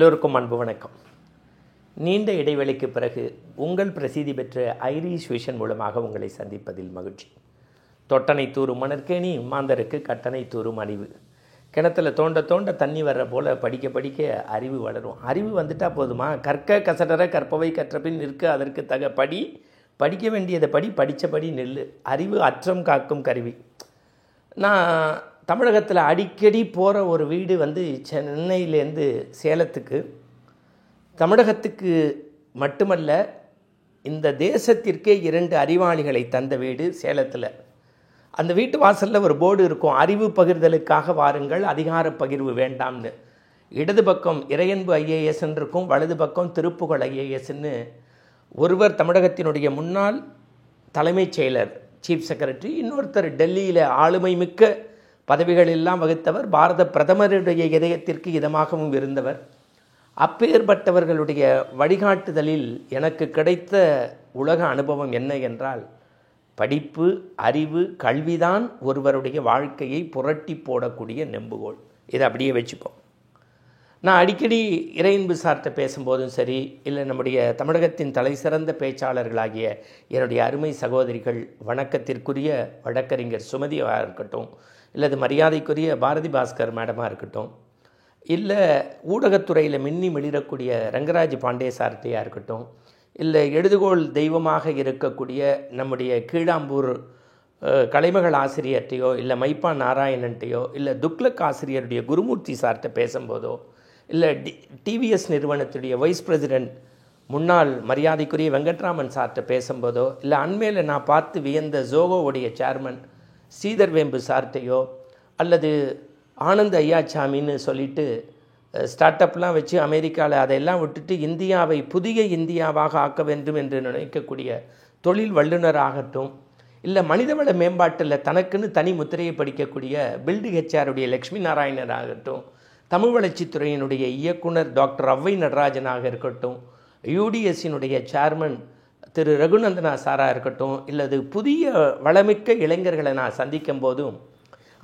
எல்லோருக்கும் அன்பு வணக்கம். நீண்ட இடைவெளிக்கு பிறகு உங்கள் பிரசித்தி பெற்ற ஐரிஷ் விஷன் மூலமாக உங்களை சந்திப்பதில் மகிழ்ச்சி. தொட்டனை தூரும் மணற்கேணி மாந்தருக்கு கட்டணை தூரும் அறிவு. கிணத்துல தோண்ட தோண்ட தண்ணி வர்ற போல் படிக்க படிக்க அறிவு வளரும். அறிவு வந்துட்டால் போதுமா? கற்க கசடர கற்பவை கற்றபின் நிற்க அதற்கு தக படி, படிக்க வேண்டியதை படி, படித்தபடி நெல்லு. அறிவு அற்றம் காக்கும் கருவி. நான் தமிழகத்தில் அடிக்கடி போகிற ஒரு வீடு சென்னையிலேருந்து சேலத்துக்கு, தமிழகத்துக்கு மட்டுமல்ல இந்த தேசத்திற்கே 2 அறிவாளிகளை தந்த வீடு சேலத்தில். அந்த வீட்டு வாசலில் ஒரு போர்டு இருக்கும், அறிவு பகிர்தலுக்காக வாருங்கள், அதிகார பகிர்வு வேண்டாம்னு. இடது பக்கம் இறையன்பு ஐஏஎஸ்ன்னு இருக்கும், வலது பக்கம் திருப்புகழ் ஐஏஎஸ்ன்னு. ஒருவர் தமிழகத்தினுடைய முன்னாள் தலைமைச் செயலர், சீஃப் செக்ரட்டரி, இன்னொருத்தர் டெல்லியில் ஆளுமை மிக்க பதவிகள் எல்லாம் வகித்தவர், பாரத பிரதமருடைய இதயத்திற்கு இதமாகவும் இருந்தவர். அப்பேற்பட்டவர்களுடைய வழிகாட்டுதலில் எனக்கு கிடைத்த உலக அனுபவம் என்ன என்றால், படிப்பு, அறிவு, கல்விதான் ஒருவருடைய வாழ்க்கையை புரட்டி போடக்கூடிய நெம்புகோல். இதை அப்படியே வச்சுப்போம். நான் அடிக்கடி இறையன்பு சார்கிட்ட பேசும்போதும் சரி, இல்லை நம்முடைய தமிழகத்தின் தலை சிறந்த பேச்சாளர்களாகிய என்னுடைய அருமை சகோதரிகள், வணக்கத்திற்குரிய வழக்கறிஞர் சுமதியாக இருக்கட்டும், இல்லது மரியாதைக்குரிய பாரதி பாஸ்கர் மேடமாக இருக்கட்டும், இல்லை ஊடகத்துறையில் மின்னி மிளிரக்கூடிய ரங்கராஜ் பாண்டே சார்ட்டையாக இருக்கட்டும், இல்லை எழுதுகோள் தெய்வமாக இருக்கக்கூடிய நம்முடைய கீழாம்பூர் கலைமகள் ஆசிரியர்கிட்டையோ, இல்லை மைப்பா நாராயணன்ட்டையோ, இல்லை துக்ளக் ஆசிரியருடைய குருமூர்த்தி சார்கிட்ட பேசும்போதோ, இல்லை டிவிஎஸ் நிறுவனத்துடைய வைஸ் பிரசிடெண்ட் முன்னாள் மரியாதைக்குரிய வெங்கட்ராமன் சார்கிட்ட பேசும்போதோ, இல்லை அண்மையில் நான் பார்த்து வியந்த ஜோகோவுடைய சேர்மன் ஸ்ரீதர் வேம்பு சார்ட்டையோ, அல்லது ஆனந்த் ஐயாச்சாமின்னு சொல்லிட்டு ஸ்டார்ட் அப்லாம் வச்சு அமெரிக்காவில் அதையெல்லாம் விட்டுட்டு இந்தியாவை புதிய இந்தியாவாக ஆக்க வேண்டும் என்று நினைக்கக்கூடிய தொழில் வல்லுநராகட்டும், இல்லை மனிதவள மேம்பாட்டில் தனக்குன்னு தனி முத்திரையை படிக்கக்கூடிய பில்டு ஹெச்ஆருடைய லக்ஷ்மி நாராயணன் ஆகட்டும், தமிழ் வளர்ச்சித்துறையினுடைய இயக்குனர் டாக்டர் அவ்வை நடராஜனாக இருக்கட்டும், யூடிஎஸ்சினுடைய சேர்மன் திரு ரகுநந்தனா சாராக இருக்கட்டும், இல்லது புதிய வளமிக்க இளைஞர்களை நான் சந்திக்கும் போதும்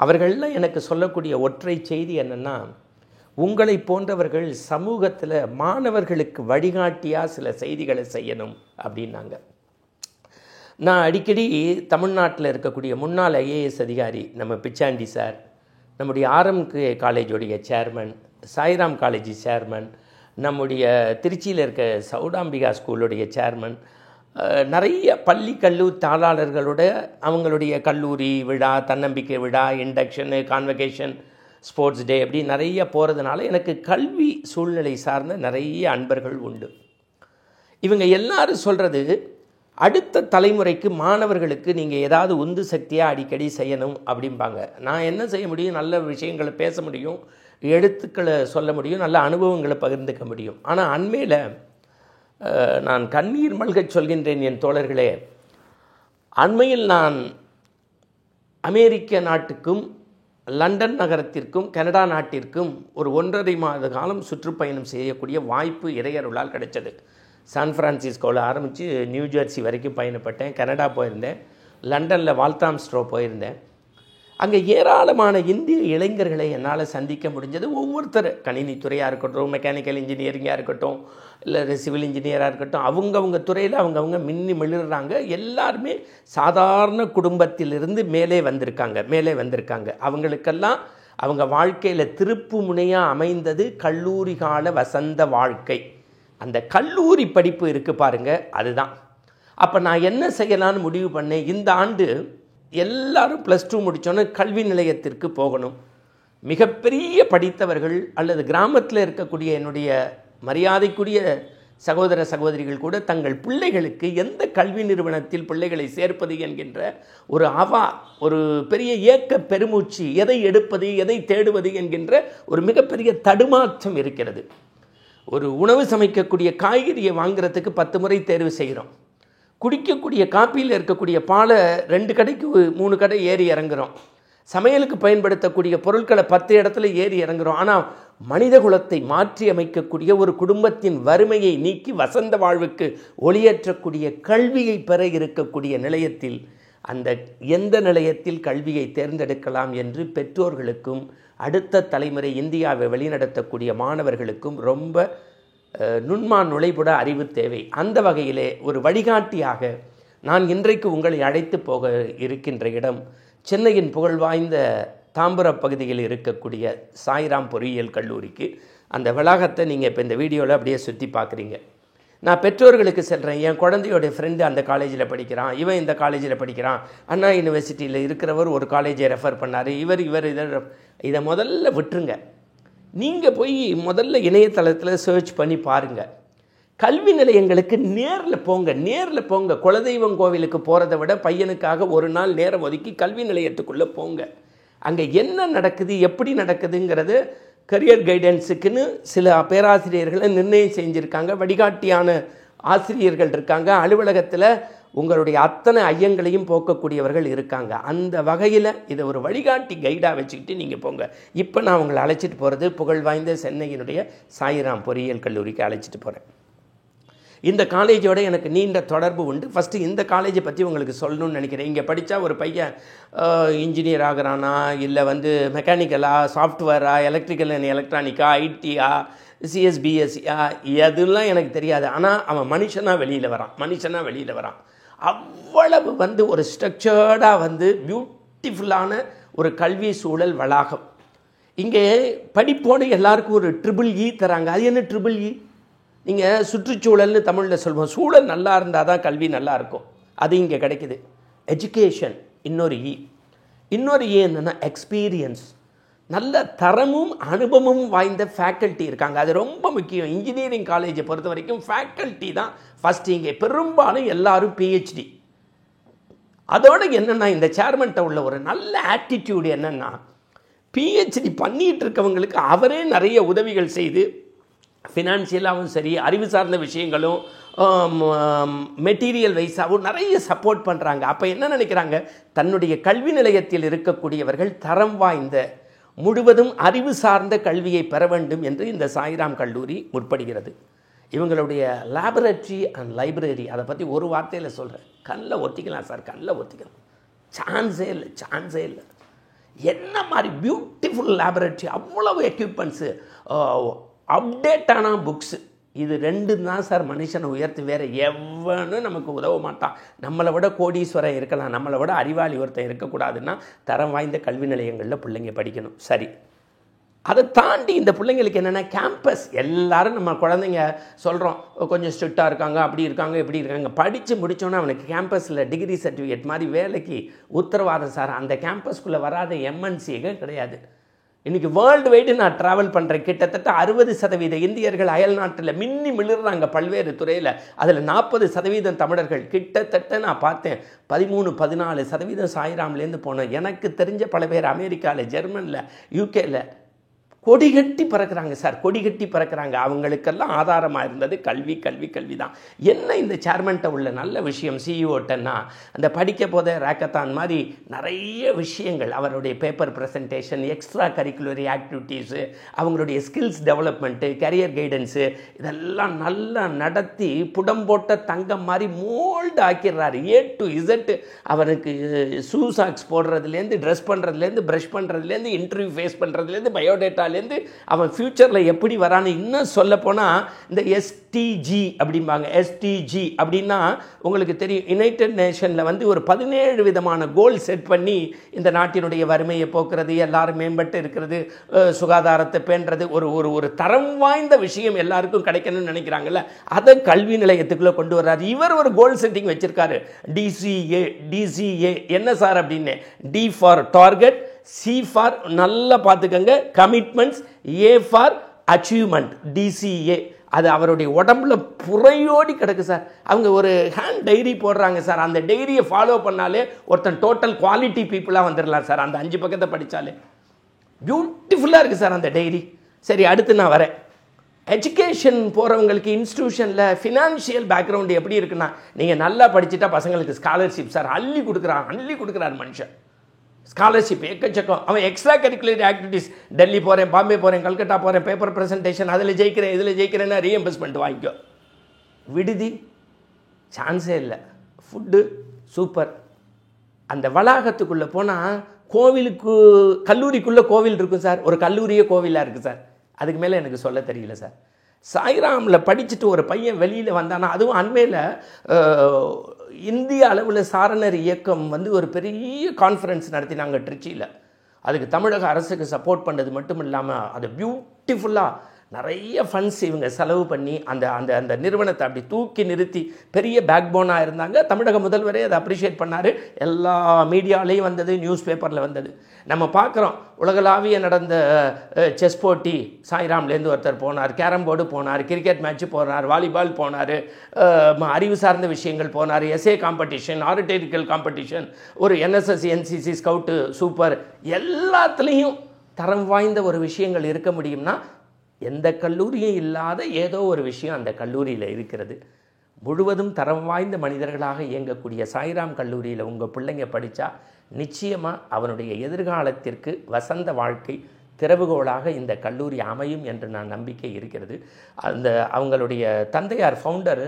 அவர்களெலாம் எனக்கு சொல்லக்கூடிய ஒற்றை செய்தி என்னென்னா, உங்களை போன்றவர்கள் சமூகத்தில் மாணவர்களுக்கு வழிகாட்டியாக சில செய்திகளை செய்யணும் அப்படின்னாங்க. நான் அடிக்கடி தமிழ்நாட்டில் இருக்கக்கூடிய முன்னாள் ஐஏஎஸ் அதிகாரி நம்ம பிச்சாண்டி சார், நம்முடைய ஆர்எம்கே காலேஜுடைய சேர்மன், சாய்ராம் காலேஜ் சேர்மன், நம்முடைய திருச்சியில் இருக்க சௌடாம்பிகா ஸ்கூலுடைய சேர்மன், நிறைய பள்ளி கல்லூரி தாளாளர்களோட அவங்களுடைய கல்லூரி விழா, தன்னம்பிக்கை விழா, இண்டக்ஷனு, கான்வகேஷன், ஸ்போர்ட்ஸ் டே, அப்படி நிறைய போகிறதுனால எனக்கு கல்வி சூழ்நிலை சார்ந்த நிறைய அன்பர்கள் உண்டு. இவங்க எல்லாரும் சொல்கிறது, அடுத்த தலைமுறைக்கு மாணவர்களுக்கு நீங்கள் ஏதாவது உந்து சக்தியாக அடிக்கடி செய்யணும் அப்படிம்பாங்க. நான் என்ன செய்ய முடியும்? நல்ல விஷயங்களை பேச முடியும், எழுத்துக்களை சொல்ல முடியும், நல்ல அனுபவங்களை பகிர்ந்துக்க முடியும். ஆனால் அண்மையில் நான் கண்ணீர் மல்கச் சொல்கின்றேன் என் தோழர்களே, அண்மையில் நான் அமெரிக்க நாட்டுக்கும் லண்டன் நகரத்திற்கும் கனடா நாட்டிற்கும் ஒரு 1.5 மாத காலம் சுற்றுப்பயணம் செய்யக்கூடிய வாய்ப்பு இறையருளால் கிடைச்சது. சான் ஃப்ரான்சிஸ்கோவில் ஆரம்பித்து நியூ ஜெர்சி வரைக்கும் பயணப்பட்டேன். கனடா போயிருந்தேன், லண்டனில் வால்தாம்ஸ்ட்ரோ போயிருந்தேன். அங்கே ஏராளமான இந்திய இளைஞர்களை என்னால் சந்திக்க முடிஞ்சது. ஒவ்வொருத்தர் கணினித்துறையாக இருக்கட்டும், மெக்கானிக்கல் இன்ஜினியரிங்காக இருக்கட்டும், இல்லை சிவில் இன்ஜினியராக இருக்கட்டும், அவங்கவுங்க துறையில் அவங்கவுங்க மின்னி மிளிர்றாங்க. எல்லாருமே சாதாரண குடும்பத்திலிருந்து மேலே வந்திருக்காங்க. அவங்களுக்கெல்லாம் அவங்க வாழ்க்கையில் திருப்பு முனையாக அமைந்தது கல்லூரி கால வசந்த வாழ்க்கை. அந்த கல்லூரி படிப்பு இருக்குது பாருங்கள், அதுதான். அப்போ நான் என்ன செய்யலான்னு முடிவு பண்ணேன், இந்த ஆண்டு எல்லாரும் +2 முடித்தோன்னே கல்வி நிலையத்திற்கு போகணும். மிகப்பெரிய படித்தவர்கள் அல்லது கிராமத்தில் இருக்கக்கூடிய என்னுடைய மரியாதைக்குரிய சகோதர சகோதரிகள் கூட தங்கள் பிள்ளைகளுக்கு எந்த கல்வி நிறுவனத்தில் பிள்ளைகளை சேர்ப்பது என்கின்ற ஒரு பெரிய ஏக்க பெருமூச்சு, எதை எடுப்பது, எதை தேடுவது என்கின்ற ஒரு மிகப்பெரிய தடுமாற்றம் இருக்கிறது. ஒரு உணவு சமைக்கக்கூடிய காய்கறியை வாங்குறதுக்கு 10 முறை தேர்வு செய்கிறோம். குடிக்கக்கூடிய காப்பியில் இருக்கக்கூடிய பாலை 2 கடைக்கு 3 கடை ஏறி இறங்குறோம். சமையலுக்கு பயன்படுத்தக்கூடிய பொருட்களை 10 இடத்துல ஏறி இறங்குறோம். ஆனால் மனித குலத்தை மாற்றி அமைக்கக்கூடிய ஒரு குடும்பத்தின் வறுமையை நீக்கி வசந்த வாழ்வுக்கு ஒளியேற்றக்கூடிய கல்வியை பெற இருக்கக்கூடிய நிலையத்தில் அந்த எந்த நிலையத்தில் கல்வியை தேர்ந்தெடுக்கலாம் என்று பெற்றோர்களுக்கும் அடுத்த தலைமுறை இந்தியாவை வழிநடத்தக்கூடிய மாணவர்களுக்கும் ரொம்ப நுண்மான் நுழைபுட அறிவு தேவை. அந்த வகையிலே ஒரு வழிகாட்டியாக நான் இன்றைக்கு உங்களை அழைத்து போக இருக்கின்ற இடம் சென்னையின் புகழ்வாய்ந்த தாம்பரம் பகுதியில் இருக்கக்கூடிய சாய்ராம் பொறியியல் கல்லூரிக்கு. அந்த வளாகத்தை நீங்கள் இப்போ இந்த வீடியோவில் அப்படியே சுற்றி பார்க்குறீங்க. நான் பெற்றோர்களுக்கு செல்கிறேன், என் குழந்தையோடைய ஃப்ரெண்டு அந்த காலேஜில் படிக்கிறான், இவன் இந்த காலேஜில் படிக்கிறான், அண்ணா யூனிவர்சிட்டியில் இருக்கிறவர் ஒரு காலேஜை ரெஃபர் பண்ணார், இவர் இதை முதல்ல விட்டுருங்க. நீங்கள் போய் முதல்ல இணையதளத்தில் சர்ச் பண்ணி பாருங்கள். கல்வி நிலையங்களுக்கு நேரில் போங்க. குலதெய்வம் கோவிலுக்கு போகிறத விட பையனுக்காக ஒரு நாள் நேரம் ஒதுக்கி கல்வி நிலையத்துக்குள்ளே போங்க. அங்கே என்ன நடக்குது, எப்படி நடக்குதுங்கிறது கரியர் கைடன்ஸுக்குன்னு சில பேராசிரியர்களை நிர்ணயம் செஞ்சுருக்காங்க. வழிகாட்டியான ஆசிரியர்கள் இருக்காங்க. அலுவலகத்தில் உங்களுடைய அத்தனை ஐயங்களையும் போக்கக்கூடியவர்கள் இருக்காங்க. அந்த வகையில் இதை ஒரு வழிகாட்டி கைடாக வச்சுக்கிட்டு நீங்கள் போங்க. இப்போ நான் உங்களை அழைச்சிட்டு போகிறது புகழ்வாய்ந்த சென்னையினுடைய சாய்ராம் பொறியியல் கல்லூரிக்கு அழைச்சிட்டு போகிறேன். இந்த காலேஜோட எனக்கு நீண்ட தொடர்பு உண்டு. ஃபஸ்ட்டு இந்த காலேஜை பற்றி உங்களுக்கு சொல்லணும்னு நினைக்கிறேன். இங்கே படித்தா ஒரு பையன் இன்ஜினியர் ஆகிறானா, இல்லை மெக்கானிக்கலா, சாஃப்ட்வேரா, எலக்ட்ரிக்கல் அண்ட் எலக்ட்ரானிக்கா, ஐடியா, சிஎஸ்பிஎஸ்சியா, எதுலாம் எனக்கு தெரியாது. ஆனால் அவன் மனுஷனாக வெளியில் வரான். அவ்வளவு ஒரு ஸ்ட்ரக்சர்டாக பியூட்டிஃபுல்லான ஒரு கல்வி சூழல் வளாகம். இங்கே படிப்போடு எல்லாருக்கும் ஒரு EEE தராங்க. அது என்ன EEE? நீங்கள் சுற்றுச்சூழல்னு தமிழில் சொல்லுவோம். சூழல் நல்லா இருந்தால் தான் கல்வி நல்லா இருக்கும். அது இங்கே கிடைக்குது. எஜுகேஷன் இன்னொரு என்னென்னா எக்ஸ்பீரியன்ஸ். நல்ல தரமும் அனுபவமும் வாய்ந்த ஃபேக்கல்ட்டி இருக்காங்க. அது ரொம்ப முக்கியம். இன்ஜினியரிங் காலேஜை பொறுத்த வரைக்கும் ஃபேக்கல்ட்டி தான் ஃபஸ்ட்டு. இங்கே பெரும்பாலும் எல்லாரும் PhD. அதோட என்னென்னா இந்த சேர்மன்ட்ட உள்ள ஒரு நல்ல ஆட்டிடியூடு என்னென்னா, PhD பண்ணிகிட்டு இருக்கவங்களுக்கு அவரே நிறைய உதவிகள் செய்து ஃபினான்ஷியலாகவும் சரி, அறிவு சார்ந்த விஷயங்களும் மெட்டீரியல் வைஸாகவும் நிறைய சப்போர்ட் பண்ணுறாங்க. அப்போ என்ன நினைக்கிறாங்க, தன்னுடைய கல்வி நிலையத்தில் இருக்கக்கூடியவர்கள் தரம் வாய்ந்த முழுவதும் அறிவு சார்ந்த கல்வியை பெற வேண்டும் என்று இந்த சாய்ராம் கல்லூரி முற்படுகிறது. இவங்களுடைய லேபரட்டரி அண்ட் லைப்ரரி, அதை பற்றி ஒரு வார்த்தையில் சொல்கிறேன். கண்ணில் ஒத்திக்கலாம் சார், கண்ணில் ஒத்திக்கலாம். சான்ஸே இல்லை. என்ன மாதிரி பியூட்டிஃபுல் லேபரட்டரி, அவ்வளவு எக்யூப்மெண்ட்ஸு, அப்டேட்டான புக்ஸு. இது ரெண்டும் தான் சார் மனுஷனை உயர்த்து. வேறு எவனும் நமக்கு உதவ மாட்டான். நம்மளை விட கோடீஸ்வரன் இருக்கலாம், நம்மளை விட அறிவாளி ஒருத்தன் இருக்கக்கூடாதுன்னா தரம் வாய்ந்த கல்வி நிலையங்களில் பிள்ளைங்க படிக்கணும். சரி, அதை தாண்டி இந்த பிள்ளைங்களுக்கு என்னென்னா கேம்பஸ். எல்லாரும் நம்ம குழந்தைங்க சொல்கிறோம் கொஞ்சம் ஸ்ட்ரிக்டாக இருக்காங்க, அப்படி இருக்காங்க, இப்படி இருக்காங்க. படித்து முடித்தோன்னே அவனுக்கு கேம்பஸில் டிகிரி சர்டிஃபிகேட் மாதிரி வேலைக்கு உத்தரவாதம் சார். அந்த கேம்பஸ்குள்ளே வராத MNCகள் கிடையாது. இன்றைக்கி வேர்ல்டு வைடு நான் ட்ராவல் பண்ணுறேன். கிட்டத்தட்ட 60% இந்தியர்கள் அயல் நாட்டில் மின்னி மிளிர்றாங்க பல்வேறு துறையில். அதில் 40% தமிழர்கள். கிட்டத்தட்ட நான் பார்த்தேன் 13-14% சாய்ராம்லேருந்து போனேன். எனக்கு தெரிஞ்ச பல பேர் அமெரிக்காவில், ஜெர்மனில், யூகேயில் கொடிகட்டி பறக்கிறாங்க சார், கொடிகட்டி பறக்கிறாங்க. அவங்களுக்கெல்லாம் ஆதாரமாக இருந்தது கல்வி தான். என்ன இந்த சேர்மன்ட்ட உள்ள நல்ல விஷயம் சிஇஓட்டன்னா, அந்த படிக்க போத ரேக்கத்தான் மாதிரி நிறைய விஷயங்கள், அவருடைய paper presentation, extra curricular activities, அவங்களுடைய ஸ்கில்ஸ் டெவலப்மெண்ட்டு, கரியர் கைடன்ஸு, இதெல்லாம் நல்லா நடத்தி புடம்போட்ட தங்கம் மாதிரி மோல்டு ஆக்கிடுறாரு. A to Z. அவனுக்கு ஷூ சாக்ஸ் போடுறதுலேருந்து, ட்ரெஸ் பண்ணுறதுலேருந்து, ப்ரஷ் பண்ணுறதுலேருந்து, இன்டர்வியூ ஃபேஸ் பண்ணுறதுலேருந்து, பயோடேட்டாலேருந்து அவன் ஃபியூச்சரில் எப்படி வரான்னு. இன்னும் சொல்ல போனால் இந்த STG அப்படிம்பாங்க. STG அப்படின்னா உங்களுக்கு தெரியும், யுனைடெட் நேஷனில் ஒரு 17 விதமான கோல் செட் பண்ணி இந்த நாட்டினுடைய வறுமையை போக்குறது, எல்லாரும் மேம்பட்டு இருக்கிறது, சுகாதாரத்தை பேணுறது, ஒரு தரம் வாய்ந்த விஷயம் எல்லாருக்கும் கிடைக்கணும்னு நினைக்கிறாங்கல்ல, அதை கல்வி நிலையத்துக்குள்ளே கொண்டு வர்றாரு. இவர் ஒரு கோல் செட்டிங் வச்சிருக்காரு. DCA என்ன சார் அப்படின்னு, D for target, C for நல்லா பார்த்துக்கங்க commitments, A for achievement. DCA அது அவருடைய உடம்புல புறையோடி கிடக்கு சார். அவங்க ஒரு ஹேண்ட் டைரி போடுறாங்க சார். அந்த டைரியை ஃபாலோ பண்ணாலே ஒருத்தன் டோட்டல் குவாலிட்டி பீப்புளாக வந்துடலாம் சார். அந்த 5 பக்கத்தை படித்தாலே பியூட்டிஃபுல்லாக இருக்குது சார் அந்த டைரி. சரி, அடுத்து நான் வரேன். எஜுகேஷன் போகிறவங்களுக்கு இன்ஸ்டியூஷனில் ஃபினான்ஷியல் பேக்ரவுண்டு எப்படி இருக்குன்னா, நீங்கள் நல்லா படிச்சுட்டா பசங்களுக்கு ஸ்காலர்ஷிப் சார் அள்ளி கொடுக்குறாரு மனுஷன். ஸ்காலர்ஷிப் எக்கச்சக்கம். அவன் எக்ஸ்ட்ரா கரிக்குலர் ஆக்டிவிட்டீஸ், டெல்லி போகிறேன், பாம்பே போகிறேன், கல்கட்டா போகிறேன், பேப்பர் ப்ரெசன்டேஷன், அதில் ஜெயிக்கிறேன், இதில் ஜெயிக்கிறேன்னா ரீஎம்பர்ஸ்மெண்ட் வாங்கிக்கோ. விடுதி சான்ஸே இல்லை. Food super. அந்த வளாகத்துக்குள்ளே போனால் கோவிலுக்கு கல்லூரிக்குள்ளே கோவில் இருக்கும் சார். ஒரு கல்லூரியே கோவிலாக இருக்குது சார். அதுக்கு மேலே எனக்கு சொல்ல தெரியல சார். சாய்ராமில் படிச்சுட்டு ஒரு பையன் வெளியில் வந்தானா, அதுவும் அண்மையில் இந்திய அளவில் சாரணர் இயக்கம் வந்து ஒரு பெரிய கான்ஃபரன்ஸ் நடத்தினாங்க ட்ரிச்சியில். அதுக்கு தமிழக அரசுக்கு சப்போர்ட் பண்ணது மட்டும் இல்லாமல் அதை பியூட்டிஃபுல்லாக நிறைய ஃபண்ட்ஸ் இவங்க செலவு பண்ணி அந்த அந்த அந்த நிறுவனத்தை அப்படி தூக்கி நிறுத்தி பெரிய பேக் போனாக இருந்தாங்க. தமிழக முதல்வரே அதை அப்ரிஷியேட் பண்ணார். எல்லா மீடியாலேயும் வந்தது, நியூஸ் பேப்பரில் வந்தது. நம்ம பார்க்குறோம், உலகளாவிய நடந்த செஸ் போட்டி, சாய்ராம்லேருந்து ஒருத்தர் போனார், கேரம் போர்டு போனார், கிரிக்கெட் மேட்ச்சு போனார், வாலிபால் போனார், அறிவு சார்ந்த விஷயங்கள் போனார், எஸ்ஏ காம்படிஷன், ஆர்டிக்கல் காம்படிஷன், ஒரு என்எஸ்எஸ் என்சிசி ஸ்கவுட்டு சூப்பர், எல்லாத்துலேயும் தரம் வாய்ந்த ஒரு விஷயங்கள் இருக்க முடியும்னா எந்த கல்லூரியும் இல்லாத ஏதோ ஒரு விஷயம் அந்த கல்லூரியில் இருக்கிறது. முழுவதும் தரம் வாய்ந்த மனிதர்களாக இயங்கக்கூடிய சாய்ராம் கல்லூரியில் உங்கள் பிள்ளைங்க படித்தா நிச்சயமாக அவனுடைய எதிர்காலத்திற்கு வசந்த வாழ்க்கை திறவுகோலாக இந்த கல்லூரி அமையும் என்று நான் நம்பிக்கை இருக்கிறது. அந்த அவங்களுடைய தந்தையார் ஃபவுண்டர்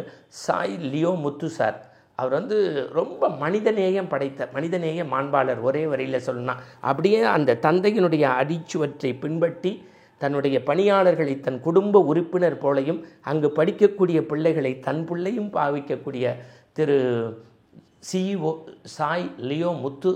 சாய் லியோ முத்து சார், அவர் வந்து ரொம்ப மனிதநேயம் படைத்த மனிதநேய மாண்பாளர். ஒரே வரியில் சொல்லணும்னா அப்படியே அந்த தந்தையினுடைய அடிச்சுவற்றை பின்பற்றி தன்னுடைய பணியாளர்களை தன் குடும்ப உறுப்பினர் போலையும் அங்கு படிக்கக்கூடிய பிள்ளைகளை தன் பிள்ளையும் பாவிக்கக்கூடிய திரு CEO சாய் லியோ முத்து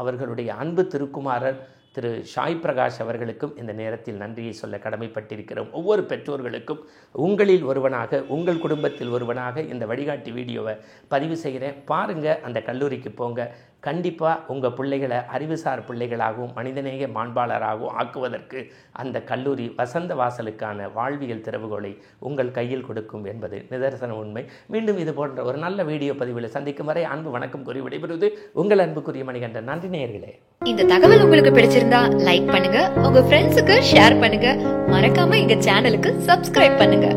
அவர்களுடைய அன்பு திருக்குமாரர் திரு சாய் பிரகாஷ் அவர்களுக்கும் இந்த நேரத்தில் நன்றியை சொல்ல கடமைப்பட்டிருக்கிறோம். ஒவ்வொரு பெற்றோர்களுக்கும் உங்களில் ஒருவனாக, உங்கள் குடும்பத்தில் ஒருவனாக இந்த வழிகாட்டி வீடியோவை பதிவு செய்கிறேன். பாருங்கள், அந்த கல்லூரிக்கு போங்க. கண்டிப்பாக உங்கள் பிள்ளைகளை அறிவுசார் பிள்ளைகளாகவும் மனிதநேய மாண்பாளராகவும் ஆக்குவதற்கு அந்த கல்லூரி வசந்த வாசலுக்கான வாழ்வியல் திறவுகோலை உங்கள் கையில் கொடுக்கும் என்பது நிதர்சன உண்மை. மீண்டும் இது போன்ற ஒரு நல்ல வீடியோ பதிவில் சந்திக்கும் வரை அன்பு வணக்கம் கூறி விடைபெறுவது உங்கள் அன்புக்குரிய மணிகண்டன். நன்றி நேயர்களே. இந்த தகவல் உங்களுக்கு பிடிச்சிருந்தா லைக் பண்ணுங்க, உங்க ஃப்ரெண்ட்ஸுக்கு ஷேர் பண்ணுங்க, மறக்காம எங்க சேனலுக்கு சப்ஸ்கிரைப் பண்ணுங்க.